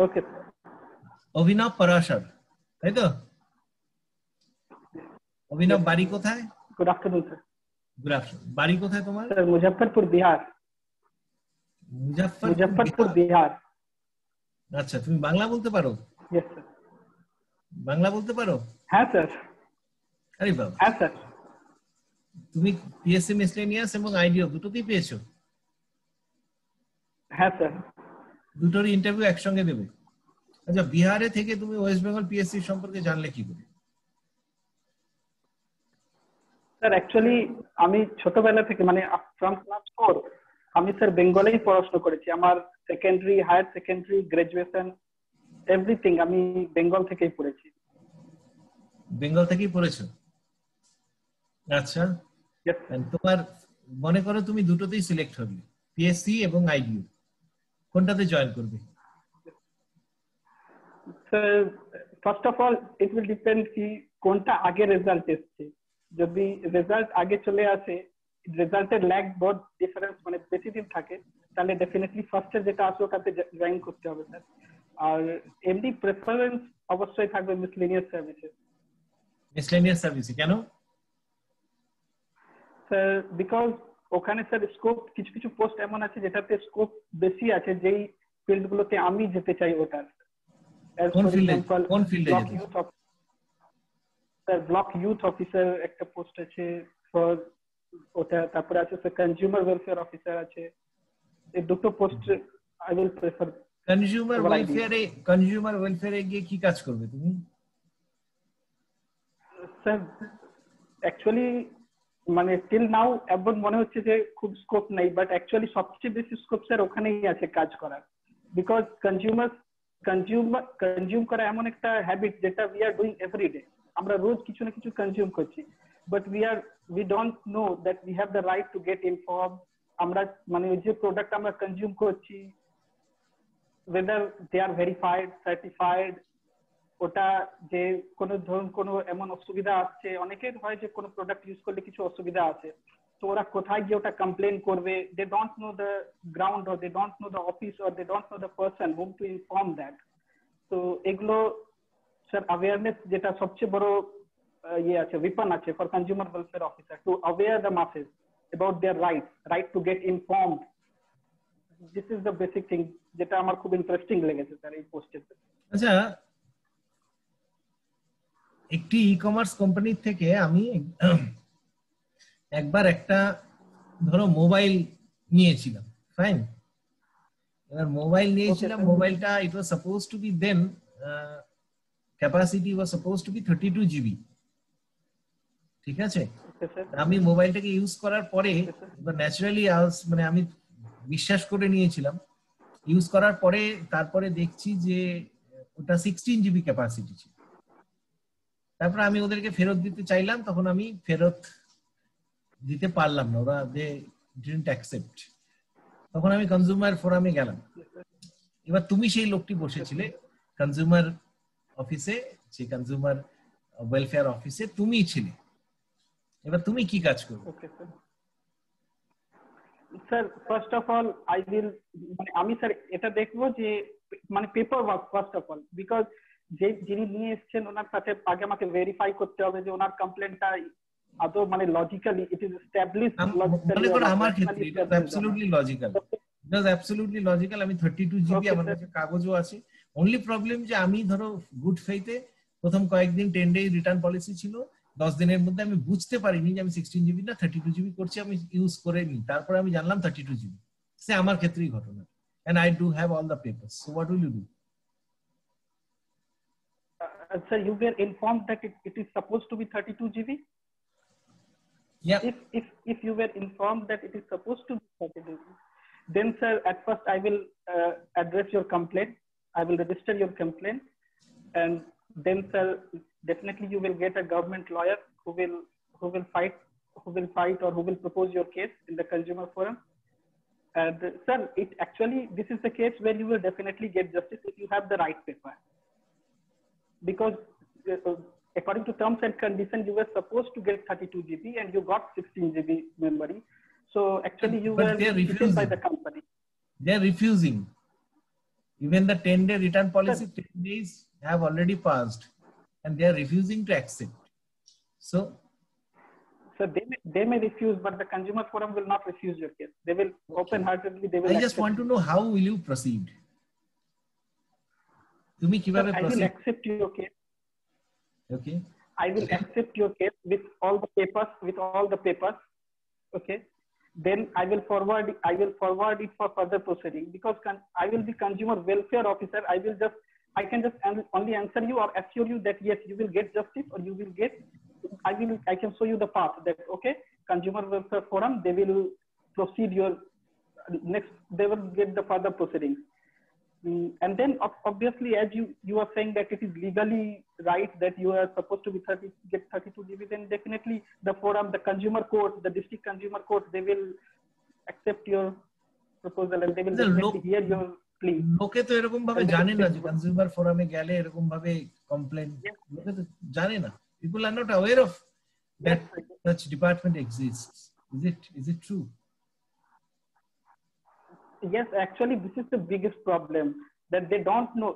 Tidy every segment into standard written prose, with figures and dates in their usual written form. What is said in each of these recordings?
ওকে অভিনব পরাশর, তাই তো? অভিনব বাড়ি কোথায়? Good afternoon sir. Good afternoon. বাড়ি কোথায় তোমার? স্যার মুজফ্ফরপুর, বিহার। মুজফ্ফরপুর, বিহার। আচ্ছা, তুমি বাংলা বলতে পারো? Yes sir. বাংলা বলতে পারো? হ্যাঁ স্যার। আরে বাবা, হ্যাঁ স্যার। তুমি পিএসসি মিসলেনিয়াস এবং আইডিও দুটোতেই পেয়েছো? হ্যাঁ স্যার। দুটোরই ইন্টারভিউ একসঙ্গে দেবে? আচ্ছা, বিহারে থেকে তুমি ওয়েস্ট বেঙ্গল পিএসসি সম্পর্কে জানলে কি করে? স্যার অ্যাকচুয়ালি আমি ছোটবেলা থেকে মানে ফ্রম ক্লাস 4 আমি স্যার বেঙ্গলেই পড়াশোনা করেছি। আমার secondary, higher secondary, graduation everything আমি বেঙ্গল থেকেই পড়েছি। বেঙ্গল থেকেই পড়েছো? আচ্ছা, তোমার মনে করো তুমি দুটোতেই সিলেক্ট হবে, পিএসসি এবং আইডিও, কোনটাতে জয়েন করবে? Sir first of all it will depend কি কোনটা আগে রেজাল্ট এসছে। যদি রেজাল্ট আগে চলে আসে, রেজাল্টের ল্যাগ বহুত ডিফারেন্স মানে বেশি দিন থাকে, তাহলে ডেফিনেটলি ফার্স্টে যেটা আসবে ওটাতে জয়েন করতে হবে স্যার। আর এমনি প্রেফারেন্স অবশ্যই থাকবে মিসলেনিয়াস সার্ভিসে। মিসলেনিয়াস সার্ভিসে কেন? স্যার বিকজ ওখানে স্যার স্কোপ, কিছু কিছু পোস্ট এমন আছে যেটাতে স্কোপ বেশি আছে, যেই ফিল্ড গুলোতে আমি যেতে চাই ওটার। কোন ফিল্ডে যেতে? স্যার ব্লক ইউথ অফিসার একটা পোস্ট আছে ফর ওটা, তারপরে আছে স্যার কনজিউমার ওয়েলফেয়ার অফিসার আছে। এই দুটো post I will prefer. Consumer ওয়েলফেয়ারে গিয়ে কি কাজ করবে তুমি? স্যার অ্যাকচুয়ালি মানে টিল নাও এমন মনে হচ্ছে যে খুব স্কোপ নেই, বাট অ্যাকচুয়ালি সবচেয়ে বেশি স্কোপ স্যার ওখানেই আছে কাজ করার। বিকজ কনজিউম করা এমন একটা হ্যাবিট যেটা উই আর ডুইং এভরিডে। আমরা রোজ কিছু না কিছু কনজিউম করছি, but we don't know that we have the right to gate inform. আমরা মানে যে প্রোডাক্ট আমরা কনজিউম করছি, whether they are verified, certified, ওটা যে কোনো ধরুন কোনো এমন অসুবিধা আসছে, অনেকের হয় যে কোনো প্রোডাক্ট ইউজ করলে কিছু অসুবিধা আছে, তো ওরা কোথায় গিয়ে ওটা কমপ্লেন করবে, they don't know the ground, or they don't know the office, or they don't know the person whom to inform that. তো এগুলো স্যার অ্যাওয়ারনেস যেটা সবচেয়ে বড় ইয়ে আছে, উইপন আছে for consumer welfare officer, to aware the masses about their right to get informed. This is the basic thing, যেটা আমার খুব ইন্টারেস্টিং লেগেছে স্যার এই পোস্টে। আচ্ছা, একটি ই কমার্স কোম্পানির থেকে আমি একবার একটা ধরো মোবাইল নিয়েছিলাম, ফাইন। এবার মোবাইল নিয়েছিলাম, মোবাইলটা it was suppose to be then capacity was suppose to be 32 GB, ঠিক আছে? আমি মোবাইলটাকে ইউজ করার পরে এবার ন্যাচারালি মানে আমি বিশ্বাস করে নিয়েছিলাম, ইউজ করার পরে তারপরে দেখছি যে ওটা 16 জিবি ক্যাপাসিটি ছিল। তারপর আমি ওদেরকে ফেরত দিতে চাইলাম, তখন আমি ফেরত দিতে পারলাম না, ওরা দে ডিডন্ট অ্যাকসেপ্ট। তখন আমি কনজিউমার ফোরামে গেলাম। এবার তুমি সেই লোকটি বসেছিলে কনজিউমার অফিসে, যে কনজিউমার ওয়েলফেয়ার অফিসে তুমিই ছিলে। এবার তুমি কি কাজ করবে? Okay sir. Sir first of all I will মানে আমি স্যার এটা দেখবো যে মানে paper work first of all, because যে যিনি নিয়ে এসেছেন ওনার সাথে আগে আমাকে ভেরিফাই করতে হবে যে ওনার কমপ্লেনটা আদৌ মানে লজিক্যালি ইট ইজ এস্টাবলিশড। মনে করো আমার ক্ষেত্রে it was absolutely logical, it was absolutely logical. আমি 32 জিবি, আমার কাছে কাগজও আছে। অনলি প্রবলেম যে আমি ধরো গুড ফেইথে প্রথম কয়েকদিন 10 ডে রিটার্ন পলিসি ছিল, 10 দিনের মধ্যে আমি বুঝতে পারিনি যে আমি 16 জিবি না 32 জিবি করছি, আমি ইউজ করে নি, তারপরে আমি জানলাম 32 জিবি। সে আমার ক্ষেত্রেই ঘটনা, and I do have all the papers. So what will you do? Sir, you were informed that it is supposed to be 32 GB? Yeah. If you were informed that it is supposed to be 32 GB, then sir, at first I will address your complaint. I will register your complaint, and then sir, definitely you will get a government lawyer who will fight or who will propose your case in the consumer forum. And sir, it actually, this is the case where you will definitely get justice if you have the right paper, because according to terms and conditions you were supposed to get 32 GB and you got 16 GB memory. So actually you were cheated by the company. They are refusing. Even the 10-day return policy, 10 days have already passed and they are refusing to accept. So they may refuse, but the consumer forum will not refuse your case. They will open-heartedly, they will I just want to know how will you proceed? Tumi kibabe proceed? I will accept your case. Okay. I will accept your case with all the papers. Okay. Then I will forward it for further proceeding, because I will be consumer welfare officer. I can just only answer you or assure you that yes, you will get justice, or you will get, I can show you the path that, okay, consumer welfare forum, they will proceed your next, they will get the further proceedings. And then obviously, as you are saying that it is legally right that you are supposed to be get 32 GB, then definitely the forum, the consumer court, the district consumer court, they will accept your proposal and they will definitely hear your plea. লোকে তো এরকম ভাবে জানে না যে consumer ফোরামে গেলে এরকম ভাবে কমপ্লেইন, লোকে তো জানে না। People are not aware of that such department exists. Is it true? Yes, actually, this is the biggest problem, that they don't know.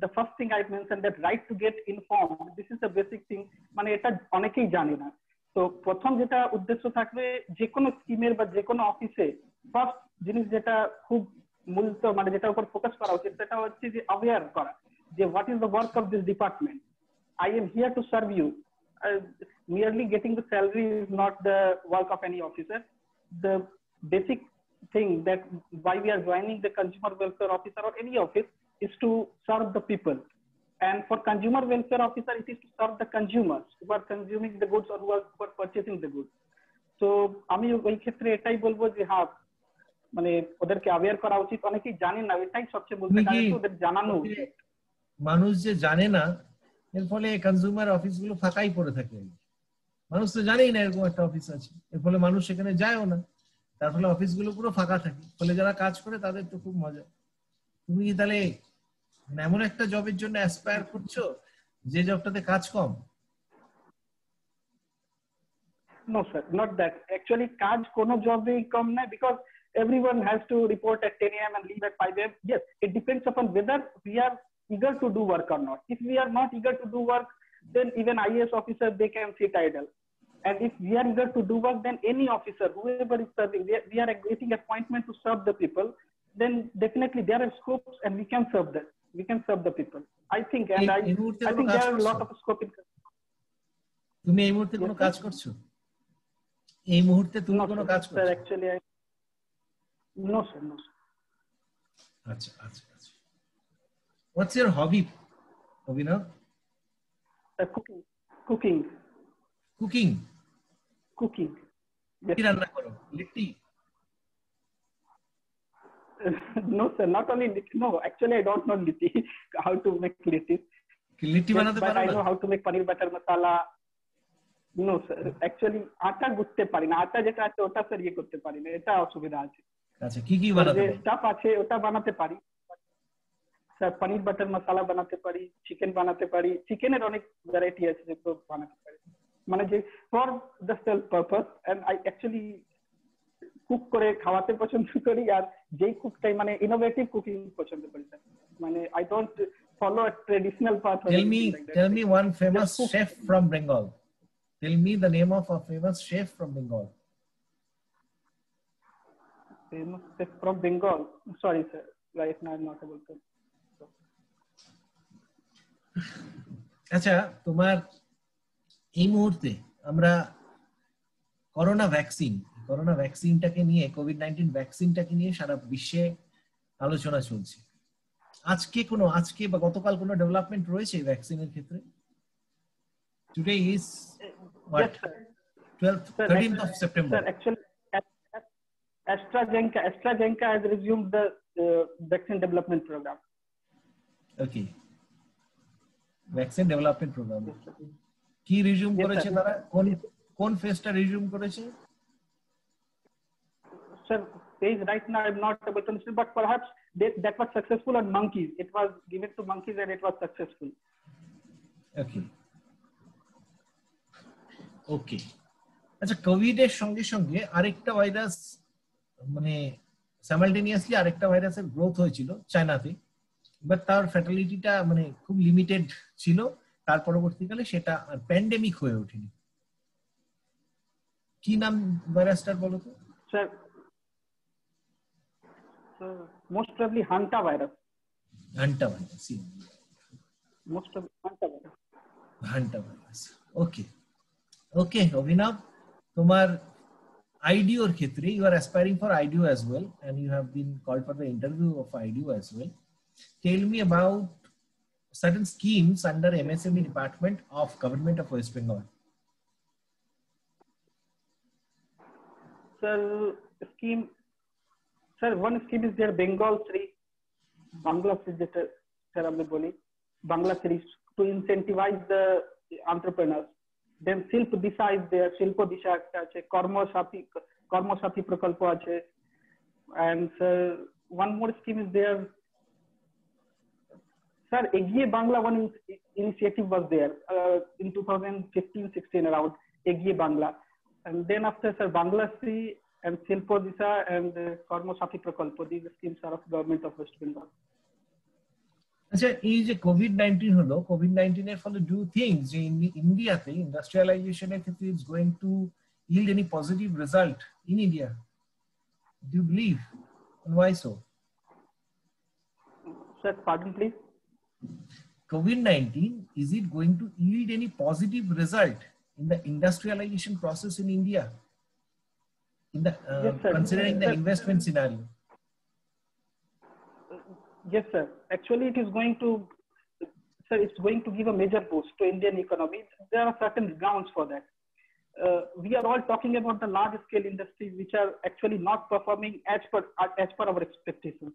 The first thing I mentioned, that right to get informed, this is the basic thing. মানে এটা অনেকেই জানে না। তো প্রথম যেটা উদ্দেশ্য থাকবে যে কোনো স্কিমের বা যে কোনো অফিসে, ফার্স্ট জিনিস যেটা খুব মূলত মানে যেটা উপর ফোকাস করা উচিত, সেটা হচ্ছে যে অ্যাওয়্যার করা যে what is the work of this department. I am here to serve you. Merely getting the salary is not the work of any officer. The basic thing that why we are joining the consumer welfare officer or any office is to serve the people. And for consumer welfare officer, it is to serve the consumers who are consuming the goods or who are purchasing the goods. So আমি ওই ক্ষেত্রে এটাই বলবো যে হ্যাঁ, মানে ওদেরকে aware করা উচিত। অনেকেই জানেন না, এটাই সবচেয়ে বলতে গেলে ওদের জানানো উচিত। মানুষ যে জানে না, এর ফলে কনজিউমার অফিসগুলো ফাঁকাই পড়ে থাকে। মানুষ তো জানেই না এরকম একটা অফিস আছে, এর ফলে মানুষ সেখানে যায়ও না, তার ফলে অফিসগুলো পুরো ফাঁকা থাকে। ফলে যারা কাজ করে তাদের তো খুব মজা। তুমি কি তাহলে এমন একটা জবের জন্য অ্যাসপায়ার করছো যে জবটাতে কাজ কম? No sir, not that. Actually, কাজ কোনো জবেই কম না, because everyone has to report at 10 AM and leave at 5 AM. Yes, it depends upon whether we are eager to do work or not. If we are not eager to do work, then even IAS officers, they can sit idle. And if we are eager to do work, then any officer, whoever is serving, we are getting appointment to serve the people, then definitely there are scopes and we can serve them. We can serve the people. I think, and I think there are a lot of scope in. তুমি এই মুহূর্তে কোনো কাজ করছো? এই মুহূর্তে তুমি কোনো কাজ করছো? Sir, actually, no sir, no sir. আচ্ছা আচ্ছা আচ্ছা। What's your hobby, Abhinav? Cooking. Cooking. Cooking. Cooking. কি রান্না করো? Litti? No sir, not only litti. No, actually I don't know litti. How to make litti? Litti বানাতে পারো না? But I know how to make paneer butter masala. No sir, actually আটা গুঁথতে পারি না। আটা যেটা আছে ওটা স্যার ইয়ে করতে পারি না, এটা অসুবিধা আছে। আচ্ছা, কি কি বানাতে পারো? স্টাফ আছে ওটা বানাতে পারি স্যার। পানির বাটার মশলা বানাতে পারি, চিকেন বানাতে পারি। চিকেনের অনেক ভ্যারাইটি আছে যেগুলো বানাতে পারি, মানে যে for the self purpose. And I actually cook করে খাওয়াতে পছন্দ করি, আর যেই কুকটাই মানে ইনোভেটিভ কুকিং পছন্দ করি স্যার। মানে I don't follow a traditional path. Tell me one famous chef from Bengal. Tell me the name of a famous chef from Bengal. Famous chef from Bengal? Sorry sir, right now I'm not able to. আচ্ছা, তোমার এই মুহূর্তে আমরা corona ভ্যাকসিনটাকে নিয়ে, COVID-19 ভ্যাকসিনটাকে নিয়ে সারা বিশ্বে আলোচনা চলছে। আজকে বা গতকাল কোনো ডেভেলপমেন্ট রয়েছে ভ্যাকসিনের ক্ষেত্রে? Today is what? 13th of September. Sir, actually AstraZeneca has resumed the vaccine development program. Okay. Vaccine development program. কি রিজিউম করেছে তারা? কোন ফেজটা রিজিউম করেছে? Sir, phase right now I'm not able to understand, but perhaps that was successful on monkeys. It was given to monkeys and it was successful. Okay. আচ্ছা, Covid এর সঙ্গে সঙ্গে আরেকটা ভাইরাস, মানে সাইমালটেনিয়াসলি আরেকটা ভাইরাসের গ্রোথ হয়েছিল চায়নাতে, বাট তার ফ্যাটালিটিটা মানে খুব লিমিটেড ছিল, তার পরবর্তীকালে সেটা প্যান্ডেমিক হয়ে ওঠেনি। কি নাম ভাইরাসটার বলো তো? Sir most probably hanta virus. Hanta virus, most probably hanta virus. Hanta virus. Okay okay Abhinav, তোমার IDEOর ক্ষেত্রে you are aspiring for IDEO as well and you have been called for the interview of IDEO as well. Tell me about certain schemes under MSME department of Government of West Bengal. Sir, one scheme is there, Bengal Shri, Bangla Shri যেটা sir আমি বলি, Bangla Shri, to incentivize the entrepreneurs. Then Shilp Disha is there, Shilpo Disha একটা আছে, কর্মসাথী প্রকল্প আছে, and sir, one more scheme is there. Sir, Egiye Bangla one initiative was there in 2015-16 around, Egiye Bangla. And then after, sir, Bangla Shri and Shilpo Disha and Kormosathi Prakalpo, these schemes are of Government of West Bengal. আচ্ছা, এই যে COVID-19 হলো, COVID-19 এর ফলে do you think যে ইন্ডিয়াতে ইন্ডাস্ট্রিয়ালাইজেশনের ক্ষেত্রে is going to yield any positive result in India? Do you believe, and why so? Sir, pardon please. COVID-19, is it going to yield any positive result in the industrialization process in India, in the yes, sir. considering Yes, the sir. investment scenario? Yes, sir. Actually, it is going to, sir, it's going to give a major boost to Indian economy. There are certain grounds for that. We are all talking about the large-scale industries which are actually not performing as per our expectations.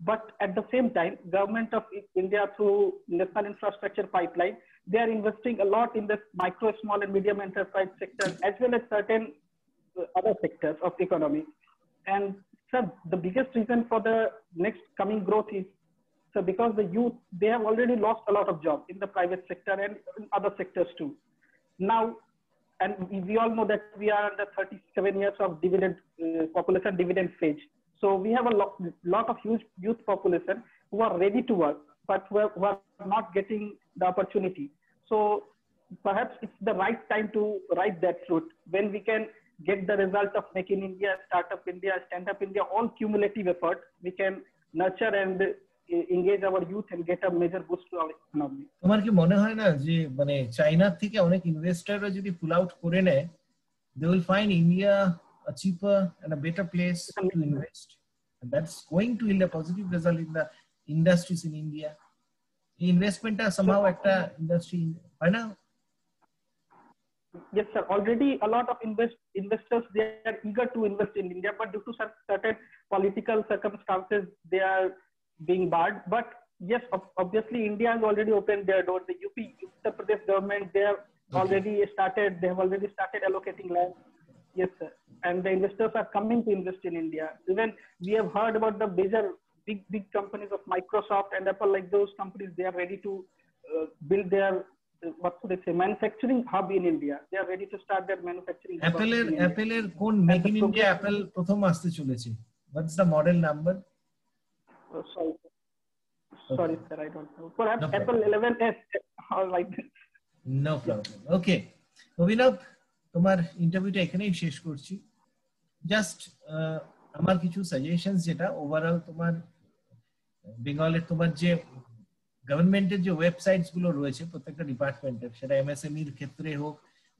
But at the same time, Government of India through National Infrastructure Pipeline, they are investing a lot in the micro, small, and medium enterprise sector as well as certain other sectors of the economy. And sir, the biggest reason for the next coming growth is, so because the youth, they have already lost a lot of jobs in the private sector and in other sectors too. Now, and we all know that we are under 37 years of dividend population dividend phase. So we have a lot of huge youth population who are ready to work, but who are not getting the opportunity. So perhaps it's the right time to ride that fruit when we can get the result of Make in India, Startup India, Stand Up India, all cumulative effort. We can nurture and engage our youth and get a major boost to our economy. তোমার কি মনে হয় না যে মানে China থেকে অনেক ইনভেস্টররা যদি পুল আউট করে নেয়, they will find India a cheaper and a better place to invest, and that's going to yield a positive result in the industries in India. The investment are somehow একটা industry, right now? Yes, sir. Already a lot of investors, they are eager to invest in India, but due to certain political circumstances, they are being barred. But yes, obviously India has already opened their door. The Uttar Pradesh government, they have already started allocating land. Yes, sir. And the investors are coming to invest in India. Even we have heard about the major big companies of Microsoft and Apple, like those companies, they are ready to build their what should I say, manufacturing hub in India. They are ready to start their manufacturing hub. Apple এর কোন Make in India Apple প্রথম আসতে চলেছে? What's the model number? Sorry, sir, I don't know. Perhaps no Apple 11s. All right. No problem. Okay. অভিনব, তোমার ইন্টারভিউটা এখানেই শেষ করছি। জাস্ট আমার কিছু সাজেশনস, যেটা ওভারঅল তোমার বেঙ্গলের তোমার যে গভর্নমেন্টের যে ওয়েবসাইটস গুলো রয়েছে প্রত্যেকটা ডিপার্টমেন্টের, সেটা এমএসএমই এর ক্ষেত্রে হোক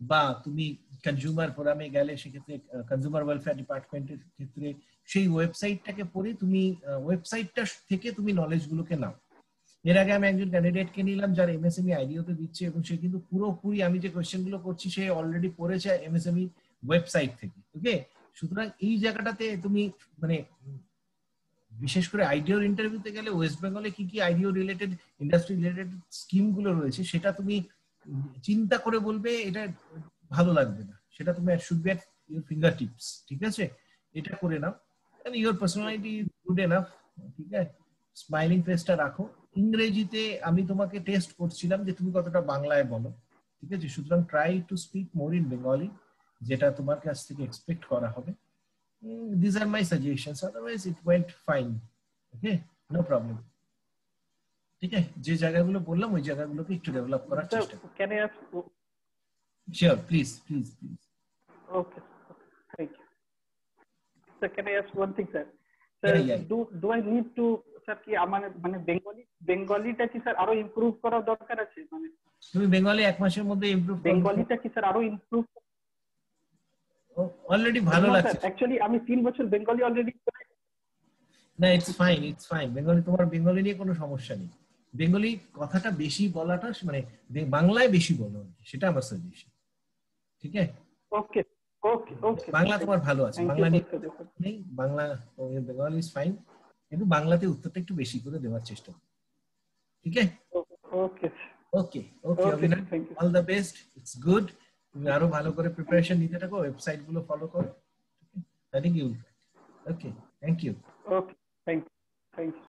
বা তুমি কনজিউমার ফোরামে গেলে সেক্ষেত্রে কনজিউমার ওয়েলফেয়ার ডিপার্টমেন্টের ক্ষেত্রে, সেই ওয়েবসাইটটাকে পড়ে তুমি ওয়েবসাইটটা থেকে তুমি নলেজ গুলোকে নাও। এর আগে আমি একজন ক্যান্ডিডেটকে নিলাম যার এমএসএমই আইডিওতে দিচ্ছে, এবং সে কিন্তু পুরোপুরি আমি যে কোয়েশ্চেন গুলো করছি সে অলরেডি পড়েছে এমএসএমই ওয়েবসাইট থেকে। ওকে, সুতরাং এই জায়গাটাতে তুমি মানে বিশেষ করে আইডিওর ইন্টারভিউতে গেলে ওয়েস্ট বেঙ্গলে কি কি আইডিও রিলেটেড, ইন্ডাস্ট্রি রিলেটেড স্কিম গুলো রয়েছে সেটা তুমি চিন্তা করে বলবে, এটা ভালো লাগবে না, সেটা তুমি should be at your finger tips. ঠিক আছে, এটা করে নাও। And your personality good enough, ঠিক আছে, স্মাইলিং ফেসটা রাখো। ইংরেজিতে আমি তোমাকে টেস্ট করছিলাম যে তুমি কতটা বাংলায় বলো, ঠিক আছে, সুতরাং try to speak more in Bengali, যেটা তোমার কাছ থেকে এক্সপেক্ট করা হবে। These are my suggestions. Otherwise, it went fine. Okay, no problem. ঠিক আছে, যে জায়গাগুলো বললাম ওই জায়গাগুলোকে একটু ডেভেলপ করার চেষ্টা করো। Can I ask? Sure, please. Okay, thank you. Sir, can I ask one thing, sir? Yeah. Do I need to, sir, কি আমার মানে বেঙ্গলিটা কি স্যার আরো ইমপ্রুভ করা দরকার আছে? মানে তুমি বেঙ্গলি এক মাসের মধ্যে ইমপ্রুভ করো। বেঙ্গলিটা কি স্যার আরো ইমপ্রুভ? অলরেডি ভালো লাগছে। অ্যাকচুয়ালি আমি 3 বছর বেঙ্গলি অলরেডি। না, ইটস ফাইন। বেঙ্গলি, তোমার বেঙ্গলি নিয়ে কোনো সমস্যা নেই। বেঙ্গলি কথাটা বেশি বলাটা মানে বাংলায় বেশি বলো, সেটা আমার সাজেশন। ঠিক আছে? ওকে। বাংলা তোমার ভালো আছে, বাংলা নেই, বাংলা বেঙ্গলি ইজ ফাইন, কিন্তু বাংলাতে উত্তরটা একটু বেশি করে দেওয়ার চেষ্টা করো। ঠিক আছে? Okay all the best, it's good. তুমি আরো ভালো করে প্রিপারেশন নিতে থাকো, ওয়েবসাইট গুলো ফলো করো। I think you will. Okay, thank you. Okay, thank you.